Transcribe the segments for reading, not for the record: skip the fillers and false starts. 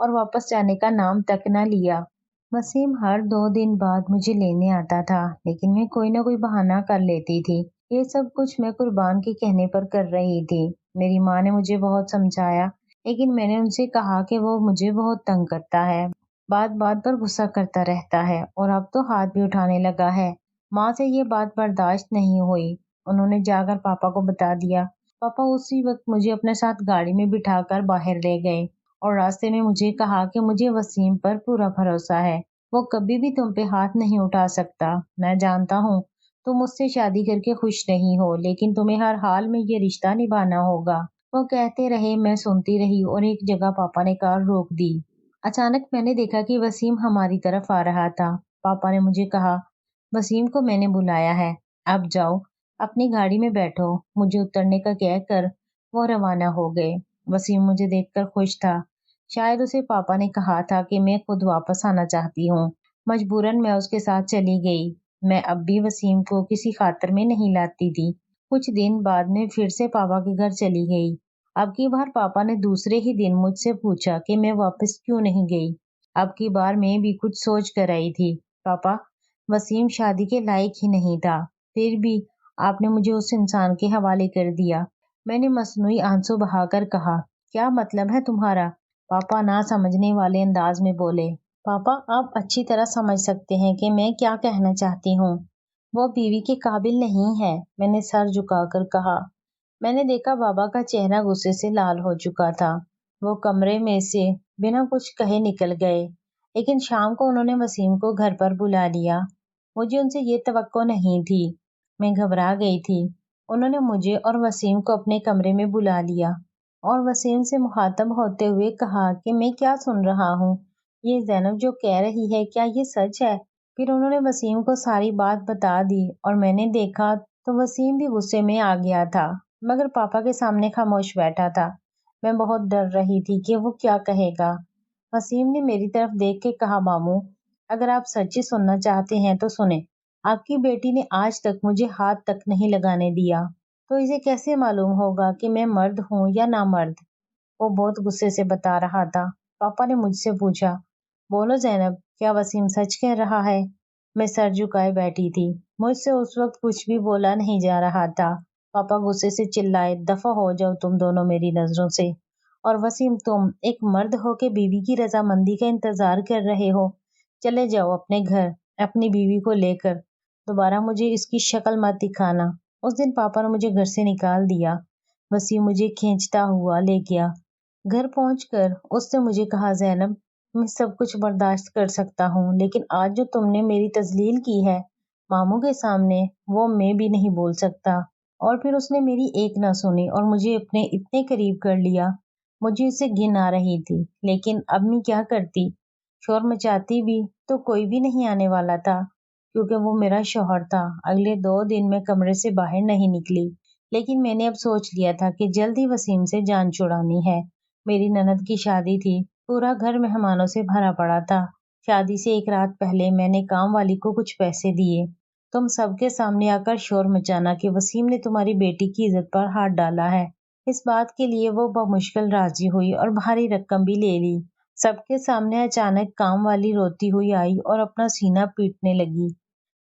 اور واپس جانے کا نام تک نہ لیا۔ وسیم ہر 2 دن بعد مجھے لینے آتا تھا، لیکن میں کوئی نہ کوئی بہانہ کر لیتی تھی۔ یہ سب کچھ میں قربان کے کہنے پر کر رہی تھی۔ میری ماں نے مجھے بہت سمجھایا، لیکن میں نے ان سے کہا کہ وہ مجھے بہت تنگ کرتا ہے، بات بات پر غصہ کرتا رہتا ہے، اور اب تو ہاتھ بھی اٹھانے لگا ہے۔ ماں سے یہ بات برداشت نہیں ہوئی۔ انہوں نے جا کر پاپا کو بتا دیا۔ پاپا اسی وقت مجھے اپنے ساتھ گاڑی میں بٹھا کر باہر لے گئے اور راستے میں مجھے کہا کہ مجھے وسیم پر پورا بھروسہ ہے، وہ کبھی بھی تم پہ ہاتھ نہیں اٹھا سکتا۔ میں جانتا ہوں تم مجھ سے شادی کر کے خوش نہیں ہو، لیکن تمہیں ہر حال میں یہ رشتہ نبھانا ہوگا۔ وہ کہتے رہے، میں سنتی رہی، اور ایک جگہ پاپا نے کار روک دی۔ اچانک میں نے دیکھا کہ وسیم ہماری طرف آ رہا تھا۔ پاپا نے مجھے کہا، وسیم کو میں نے بلایا ہے، اب جاؤ اپنی گاڑی میں بیٹھو۔ مجھے اترنے کا کہہ کر وہ روانہ ہو گئے۔ وسیم مجھے دیکھ کر خوش تھا۔ شاید اسے پاپا نے کہا تھا کہ میں خود واپس آنا چاہتی ہوں۔ مجبوراً میں اس کے ساتھ چلی گئی۔ میں اب بھی وسیم کو کسی خاطر میں نہیں لاتی تھی۔ کچھ دن بعد میں پھر سے پاپا کے گھر چلی گئی۔ اب کی بار پاپا نے دوسرے ہی دن مجھ سے پوچھا کہ میں واپس کیوں نہیں گئی۔ اب کی بار میں بھی کچھ سوچ کر آئی تھی۔ پاپا، وسیم شادی کے لائق ہی نہیں تھا، پھر بھی آپ نے مجھے اس انسان کے حوالے کر دیا۔ میں نے مصنوعی آنسو بہا کر کہا، کیا مطلب ہے تمہارا؟ پاپا نہ سمجھنے والے انداز میں بولے، پاپا آپ اچھی طرح سمجھ سکتے ہیں کہ میں کیا کہنا چاہتی ہوں۔ وہ بیوی کے قابل نہیں ہے، میں نے سر جھکا کر کہا۔ میں نے دیکھا بابا کا چہرہ غصے سے لال ہو چکا تھا۔ وہ کمرے میں سے بنا کچھ کہے نکل گئے، لیکن شام کو انہوں نے وسیم کو گھر پر بلا لیا۔ مجھے ان سے یہ توقع نہیں تھی۔ میں گھبرا گئی تھی۔ انہوں نے مجھے اور وسیم کو اپنے کمرے میں بلا لیا اور وسیم سے مخاطب ہوتے ہوئے کہا کہ میں کیا سن رہا ہوں، یہ زینب جو کہہ رہی ہے کیا یہ سچ ہے؟ پھر انہوں نے وسیم کو ساری بات بتا دی اور میں نے دیکھا تو وسیم بھی غصے میں آ گیا تھا، مگر پاپا کے سامنے خاموش بیٹھا تھا۔ میں بہت ڈر رہی تھی کہ وہ کیا کہے گا۔ وسیم نے میری طرف دیکھ کے کہا، ماموں اگر آپ سچی سننا چاہتے ہیں تو سنیں، آپ کی بیٹی نے آج تک مجھے ہاتھ تک نہیں لگانے دیا، تو اسے کیسے معلوم ہوگا کہ میں مرد ہوں یا نہ مرد؟ وہ بہت غصے سے بتا رہا تھا۔ پاپا نے مجھ سے پوچھا، بولو زینب، کیا وسیم سچ کہہ رہا ہے؟ میں سر جھکائے بیٹھی تھی۔ مجھ سے اس وقت کچھ بھی بولا نہیں جا رہا تھا۔ پاپا غصے سے چلائے، دفع ہو جاؤ تم دونوں میری نظروں سے، اور وسیم تم ایک مرد ہو کے بیوی کی رضامندی کا انتظار کر رہے ہو، چلے جاؤ اپنے گھر اپنی بیوی کو لے کر، دوبارہ مجھے اس کی شکل مت دکھانا۔ اس دن پاپا نے مجھے گھر سے نکال دیا۔ وسیم مجھے کھینچتا ہوا لے گیا۔ گھر پہنچ کر اس نے مجھے کہا، زینب میں سب کچھ برداشت کر سکتا ہوں، لیکن آج جو تم نے میری تذلیل کی ہے ماموں کے سامنے، وہ میں بھی نہیں بول سکتا۔ اور پھر اس نے میری ایک نہ سنی اور مجھے اپنے اتنے قریب کر لیا۔ مجھے اسے گھن آ رہی تھی، لیکن اب میں کیا کرتی؟ شور مچاتی بھی تو کوئی بھی نہیں آنے والا تھا، کیونکہ وہ میرا شوہر تھا۔ اگلے 2 دن میں کمرے سے باہر نہیں نکلی، لیکن میں نے اب سوچ لیا تھا کہ جلد ہی وسیم سے جان چھڑانی ہے۔ میری نند کی شادی تھی، پورا گھر مہمانوں سے بھرا پڑا تھا۔ شادی سے ایک رات پہلے میں نے کام والی کو کچھ پیسے دیے، تم سب کے سامنے آ کر شور مچانا کہ وسیم نے تمہاری بیٹی کی عزت پر ہاتھ ڈالا ہے۔ اس بات کے لیے وہ بمشکل راضی ہوئی اور بھاری رقم بھی لے لی۔ سب کے سامنے اچانک کام والی روتی ہوئی آئی اور اپنا سینہ پیٹنے لگی۔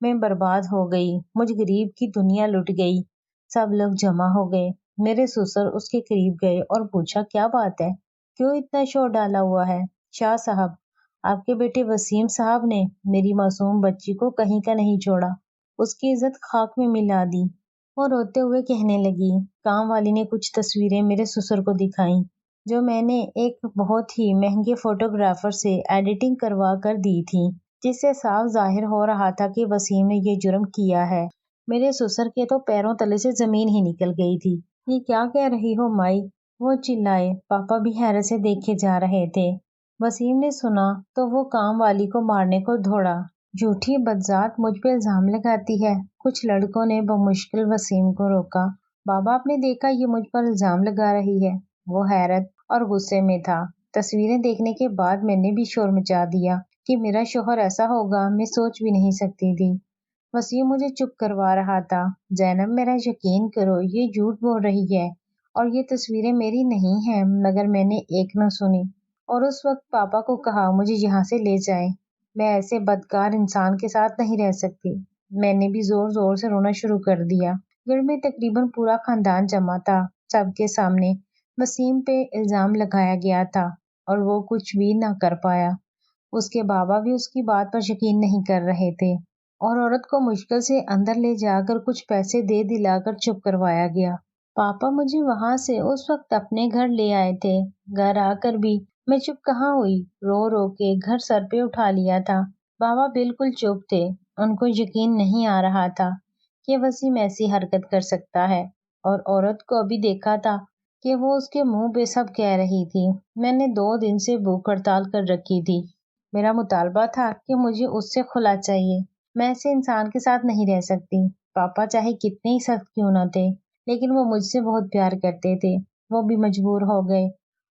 میں برباد ہو گئی، مجھ غریب کی دنیا لٹ گئی۔ سب لوگ جمع ہو گئے۔ میرے سسر اس کے قریب گئے اور پوچھا، کیا بات ہے؟ کیوں اتنا شور ڈالا ہوا ہے؟ شاہ صاحب، آپ کے بیٹے وسیم صاحب نے میری معصوم بچی کو کہیں کا نہیں چھوڑا، اس کی عزت خاک میں ملا دی۔ وہ روتے ہوئے کہنے لگی۔ کام والی نے کچھ تصویریں میرے سسر کو دکھائیں، جو میں نے ایک بہت ہی مہنگے فوٹوگرافر سے ایڈیٹنگ کروا کر دی تھی، جس سے صاف ظاہر ہو رہا تھا کہ وسیم نے یہ جرم کیا ہے۔ میرے سسر کے تو پیروں تلے سے زمین ہی نکل گئی تھی۔ یہ کیا کہہ رہی ہو مائی؟ وہ چلائے۔ پاپا بھی حیرت سے دیکھے جا رہے تھے۔ وسیم نے سنا تو وہ کام والی کو مارنے کو دوڑا۔ جھوٹی بدذات مجھ پہ الزام لگاتی ہے۔ کچھ لڑکوں نے بمشکل وسیم کو روکا۔ بابا آپ نے دیکھا یہ مجھ پر الزام لگا رہی ہے۔ وہ حیرت اور غصے میں تھا۔ تصویریں دیکھنے کے بعد میں نے بھی شور مچا دیا کہ میرا شوہر ایسا ہوگا میں سوچ بھی نہیں سکتی تھی۔ وسیم مجھے چپ کروا رہا تھا۔ زینب میرا یقین کرو، یہ جھوٹ بول رہی ہے اور یہ تصویریں میری نہیں ہیں، مگر میں نے ایک نہ سنی۔ اور اس وقت پاپا کو کہا مجھے یہاں سے لے جائیں، میں ایسے بدکار انسان کے ساتھ نہیں رہ سکتی۔ میں نے بھی زور زور سے رونا شروع کر دیا۔ گھر میں تقریباً پورا خاندان جمع تھا، سب کے سامنے وسیم پہ الزام لگایا گیا تھا اور وہ کچھ بھی نہ کر پایا۔ اس کے بابا بھی اس کی بات پر یقین نہیں کر رہے تھے اور عورت کو مشکل سے اندر لے جا کر کچھ پیسے دے دلا کر چپ کروایا گیا۔ پاپا مجھے وہاں سے اس وقت اپنے گھر لے آئے تھے۔ گھر آ کر بھی میں چپ کہاں ہوئی، رو رو کے گھر سر پہ اٹھا لیا تھا۔ بابا بالکل چپ تھے، ان کو یقین نہیں آ رہا تھا کہ وسیم ایسی حرکت کر سکتا ہے، اور عورت کو ابھی دیکھا تھا کہ وہ اس کے منہ پہ سب کہہ رہی تھی۔ میں نے 2 دن سے بھوک ہڑتال کر رکھی تھی۔ میرا مطالبہ تھا کہ مجھے اس سے خلا چاہیے، میں ایسے انسان کے ساتھ نہیں رہ سکتی۔ پاپا چاہے کتنے ہی سخت کیوں نہ تھے، لیکن وہ مجھ سے بہت پیار کرتے تھے۔ وہ بھی مجبور ہو گئے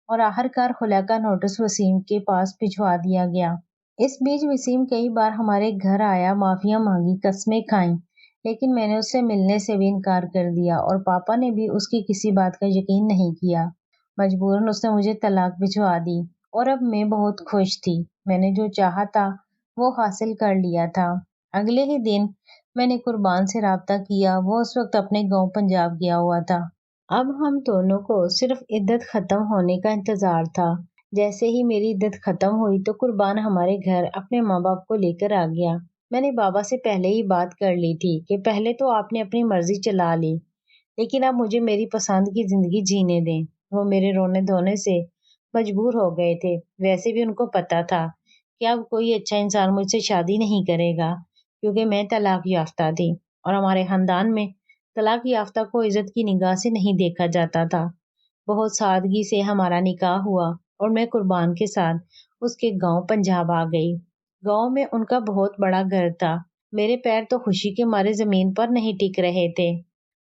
اور آخرکار خلا کا نوٹس وسیم کے پاس بھجوا دیا گیا۔ اس بیچ وسیم کئی بار ہمارے گھر آیا، معافیاں مانگی، قسمیں کھائیں، لیکن میں نے اس سے ملنے سے بھی انکار کر دیا اور پاپا نے بھی اس کی کسی بات کا یقین نہیں کیا۔ مجبوراً اس نے مجھے طلاق بھجوا دی اور اب میں بہت خوش تھی۔ میں نے جو چاہا تھا وہ حاصل کر لیا تھا۔ اگلے ہی دن میں نے قربان سے رابطہ کیا، وہ اس وقت اپنے گاؤں پنجاب گیا ہوا تھا۔ اب ہم دونوں کو صرف عدت ختم ہونے کا انتظار تھا۔ جیسے ہی میری عدت ختم ہوئی تو قربان ہمارے گھر اپنے ماں باپ کو لے کر آ گیا۔ میں نے بابا سے پہلے ہی بات کر لی تھی کہ پہلے تو آپ نے اپنی مرضی چلا لی، لیکن اب مجھے میری پسند کی زندگی جینے دیں۔ وہ میرے رونے دھونے سے مجبور ہو گئے تھے۔ ویسے بھی ان کو پتا تھا کہ اب کوئی اچھا انسان مجھ سے شادی نہیں کرے گا، کیونکہ میں طلاق یافتہ تھی اور ہمارے خاندان میں طلاق یافتہ کو عزت کی نگاہ سے نہیں دیکھا جاتا تھا۔ بہت سادگی سے ہمارا نکاح ہوا اور میں قربان کے ساتھ اس کے گاؤں پنجاب آ گئی۔ گاؤں میں ان کا بہت بڑا گھر تھا۔ میرے پیر تو خوشی کے مارے زمین پر نہیں ٹک رہے تھے۔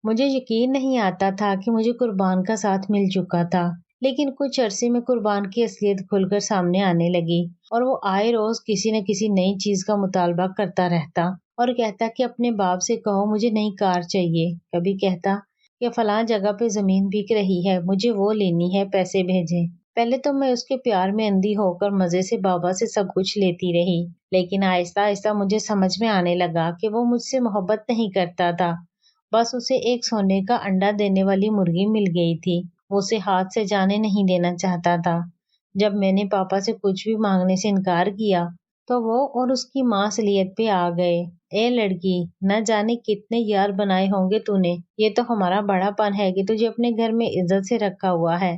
مجھے یقین نہیں آتا تھا کہ مجھے قربان کا ساتھ مل چکا تھا، لیکن کچھ عرصے میں قربان کی اصلیت کھل کر سامنے آنے لگی اور وہ آئے روز کسی نہ کسی نئی چیز کا مطالبہ کرتا رہتا اور کہتا کہ اپنے باپ سے کہو مجھے نئی کار چاہیے، کبھی کہتا کہ فلاں جگہ پہ زمین بک رہی ہے، مجھے وہ لینی ہے، پیسے بھیجیں۔ پہلے تو میں اس کے پیار میں اندھی ہو کر مزے سے بابا سے سب کچھ لیتی رہی، لیکن آہستہ آہستہ مجھے سمجھ میں آنے لگا کہ وہ مجھ سے محبت نہیں کرتا تھا، بس اسے ایک سونے کا انڈا دینے والی مرغی مل گئی تھی، وہ اسے ہاتھ سے جانے نہیں دینا چاہتا تھا۔ جب میں نے پاپا سے کچھ بھی مانگنے سے انکار کیا تو وہ اور اس کی ماں اصلیت پہ آ گئے۔ اے لڑکی، نہ جانے کتنے یار بنائے ہوں گے تو نے، یہ تو ہمارا بڑا پن ہے کہ تجھے اپنے گھر میں عزت سے رکھا ہوا ہے،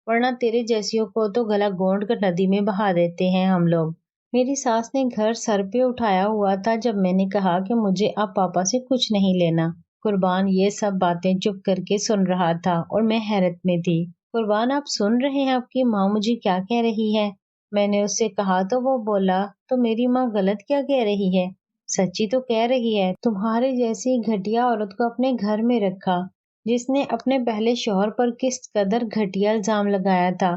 ورنہ تیرے جیسیوں کو تو گلا گونڈ کر ندی میں بہا دیتے ہیں ہم لوگ۔ میری ساس نے گھر سر پہ اٹھایا ہوا تھا جب میں نے کہا کہ مجھے اب پاپا سے کچھ نہیں لینا۔ قربان یہ سب باتیں چپ کر کے سن رہا تھا اور میں حیرت میں تھی۔ قربان، آپ سن رہے ہیں آپ کی ماں مجھے کیا کہہ رہی ہے؟ میں نے اس سے کہا تو وہ بولا، تو میری ماں غلط کیا کہہ رہی ہے؟ سچی تو کہہ رہی ہے، تمہارے جیسی گھٹیا عورت کو اپنے گھر میں رکھا، جس نے اپنے پہلے شوہر پر کس قدر گھٹیا الزام لگایا تھا۔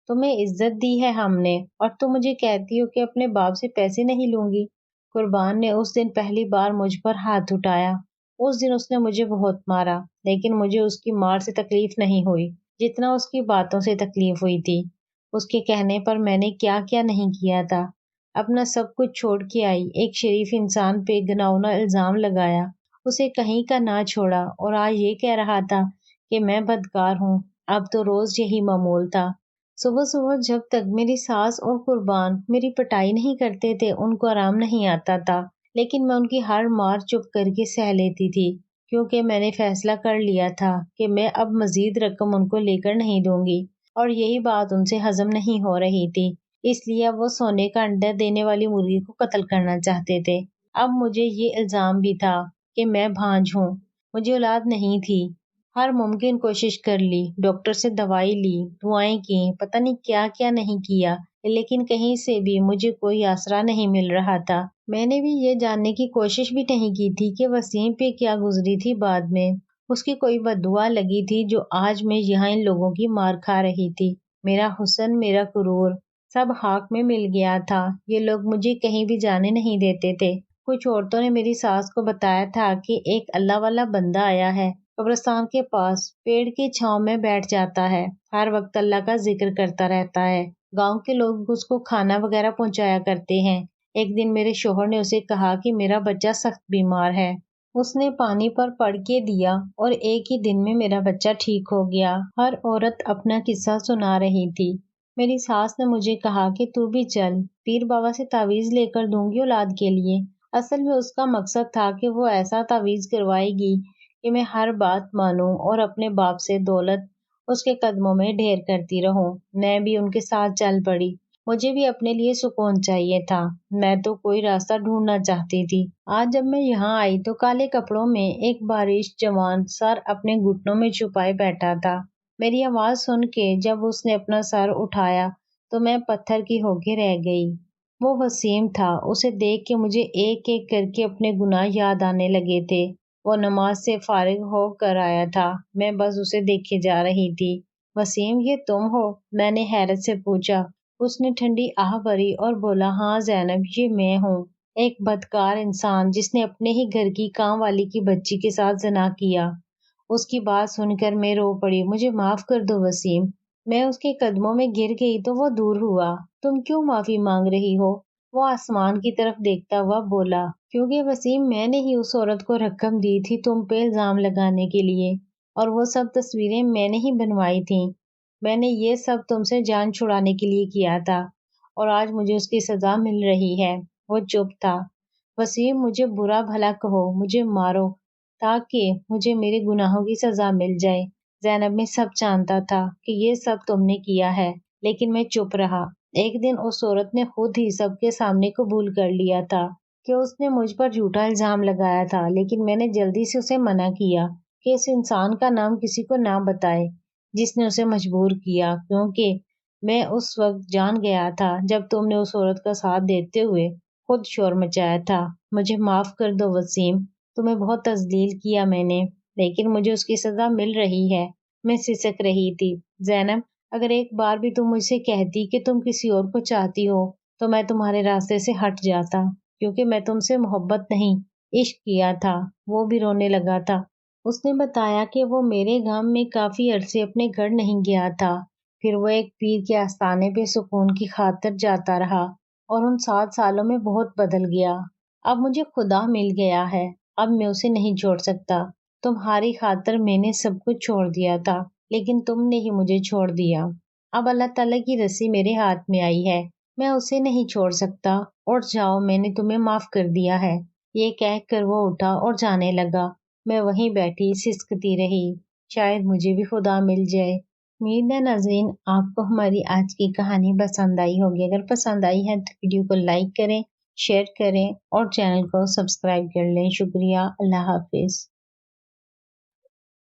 تمہیں عزت دی ہے ہم نے اور تم مجھے کہتی ہو کہ اپنے باپ سے پیسے نہیں لوں گی۔ قربان نے اس دن پہلی بار مجھ پر ہاتھ اٹھایا۔ اس دن اس نے مجھے بہت مارا، لیکن مجھے اس کی مار سے تکلیف نہیں ہوئی جتنا اس کی باتوں سے تکلیف ہوئی تھی۔ اس کے کہنے پر میں نے کیا کیا نہیں کیا تھا۔ اپنا سب کچھ چھوڑ کے آئی، ایک شریف انسان پہ گناؤنا الزام لگایا، اسے کہیں کا نہ چھوڑا اور آج یہ کہہ رہا تھا کہ میں بدکار ہوں۔ اب تو روز یہی معمول تھا۔ صبح صبح جب تک میری ساس اور قربان میری پٹائی نہیں کرتے تھے ان کو آرام نہیں آتا تھا، لیکن میں ان کی ہر مار چپ کر کے سہ لیتی تھی، کیونکہ میں نے فیصلہ کر لیا تھا کہ میں اب مزید رقم ان کو لے کر نہیں دوں گی، اور یہی بات ان سے ہضم نہیں ہو رہی تھی، اس لیے اب وہ سونے کا انڈا دینے والی مرغی کو قتل کرنا چاہتے تھے۔ اب مجھے یہ الزام بھی تھا کہ میں بھانج ہوں، مجھے اولاد نہیں تھی۔ ہر ممکن کوشش کر لی، ڈاکٹر سے دوائی لی، دعائیں کی، پتہ نہیں کیا کیا نہیں کیا، لیکن کہیں سے بھی مجھے کوئی آسرا نہیں مل رہا تھا۔ میں نے بھی یہ جاننے کی کوشش بھی نہیں کی تھی کہ وسیم پہ کیا گزری تھی بعد میں، اس کی کوئی بددعا لگی تھی جو آج میں یہاں ان لوگوں کی مار کھا رہی تھی۔ میرا حسن، میرا غرور سب خاک میں مل گیا تھا۔ یہ لوگ مجھے کہیں بھی جانے نہیں دیتے تھے۔ کچھ عورتوں نے میری ساس کو بتایا تھا کہ ایک اللہ والا بندہ آیا ہے، قبرستان کے پاس پیڑ کی چھاؤں میں بیٹھ جاتا ہے، ہر وقت اللہ کا ذکر کرتا رہتا ہے، گاؤں کے لوگ اس کو کھانا وغیرہ پہنچایا کرتے ہیں۔ ایک دن میرے شوہر نے اسے کہا کہ میرا بچہ سخت بیمار ہے۔ اس نے پانی پر پڑھ کے دیا اور ایک ہی دن میں میرا بچہ ٹھیک ہو گیا۔ ہر عورت اپنا قصہ سنا رہی تھی۔ میری ساس نے مجھے کہا کہ تو بھی چل، پیر بابا سے تعویذ لے کر دوں گی اولاد کے لیے۔ اصل میں اس کا مقصد تھا کہ وہ ایسا تعویذ کروائے گی کہ میں ہر بات مانوں اور اپنے باپ سے دولت اس کے قدموں میں ڈھیر کرتی رہوں۔ میں بھی ان کے ساتھ چل پڑی۔ مجھے بھی اپنے لیے سکون چاہیے تھا۔ میں تو کوئی راستہ ڈھونڈنا چاہتی تھی۔ آج جب میں یہاں آئی تو کالے کپڑوں میں ایک بارش جوان سر اپنے گھٹنوں میں چھپائے بیٹھا تھا۔ میری آواز سن کے جب اس نے اپنا سر اٹھایا تو میں پتھر کی ہو کے رہ گئی۔ وہ وسیم تھا۔ اسے دیکھ کے مجھے ایک ایک کر کے اپنے گناہ یاد آنے لگے تھے۔ وہ نماز سے فارغ ہو کر آیا تھا۔ میں بس اسے دیکھے جا رہی تھی۔ وسیم، یہ تم ہو؟ میں نے حیرت سے پوچھا۔ اس نے ٹھنڈی آہ بھری اور بولا، ہاں زینب، یہ میں ہوں، ایک بدکار انسان جس نے اپنے ہی گھر کی کام والی کی بچی کے ساتھ زنا کیا۔ اس کی بات سن کر میں رو پڑی۔ مجھے معاف کر دو وسیم۔ میں اس کے قدموں میں گر گئی تو وہ دور ہوا۔ تم کیوں معافی مانگ رہی ہو؟ وہ آسمان کی طرف دیکھتا ہوا بولا، کیونکہ وسیم، میں نے ہی اس عورت کو رقم دی تھی تم پہ الزام لگانے کے لیے، اور وہ سب تصویریں میں نے ہی بنوائی تھیں۔ میں نے یہ سب تم سے جان چھڑانے کے لیے کیا تھا، اور آج مجھے اس کی سزا مل رہی ہے۔ وہ چپ تھا۔ وسیم، مجھے برا بھلا کہو، مجھے مارو، تاکہ مجھے میرے گناہوں کی سزا مل جائے۔ زینب، میں سب جانتا تھا کہ یہ سب تم نے کیا ہے، لیکن میں چپ رہا۔ ایک دن اس عورت نے خود ہی سب کے سامنے قبول کر لیا تھا کہ اس نے مجھ پر جھوٹا الزام لگایا تھا، لیکن میں نے جلدی سے اسے منع کیا کہ اس انسان کا نام کسی کو نہ بتائے جس نے اسے مجبور کیا، کیونکہ میں اس وقت جان گیا تھا جب تم نے اس عورت کا ساتھ دیتے ہوئے خود شور مچایا تھا۔ مجھے معاف کر دو وسیم، تمہیں بہت تذلیل کیا میں نے، لیکن مجھے اس کی سزا مل رہی ہے۔ میں سسک رہی تھی۔ زینب، اگر ایک بار بھی تم مجھ سے کہتی کہ تم کسی اور کو چاہتی ہو تو میں تمہارے راستے سے ہٹ جاتا، کیونکہ میں تم سے محبت نہیں، عشق کیا تھا۔ وہ بھی رونے لگا تھا۔ اس نے بتایا کہ وہ میرے غم میں کافی عرصے اپنے گھر نہیں گیا تھا، پھر وہ ایک پیر کے آستانے پہ سکون کی خاطر جاتا رہا، اور ان 7 سالوں میں بہت بدل گیا۔ اب مجھے خدا مل گیا ہے، اب میں اسے نہیں چھوڑ سکتا۔ تمہاری خاطر میں نے سب کچھ چھوڑ دیا تھا، لیکن تم نے ہی مجھے چھوڑ دیا۔ اب اللہ تعالیٰ کی رسی میرے ہاتھ میں آئی ہے، میں اسے نہیں چھوڑ سکتا۔ اٹھ جاؤ، میں نے تمہیں معاف کر دیا ہے۔ یہ کہہ کر وہ اٹھا اور جانے لگا۔ میں وہیں بیٹھی سسکتی رہی، شاید مجھے بھی خدا مل جائے۔ امید ہے ناظرین آپ کو ہماری آج کی کہانی پسند آئی ہوگی۔ اگر پسند آئی ہے تو ویڈیو کو لائک کریں، شیئر کریں اور چینل کو سبسکرائب کر لیں۔ شکریہ۔ اللہ حافظ۔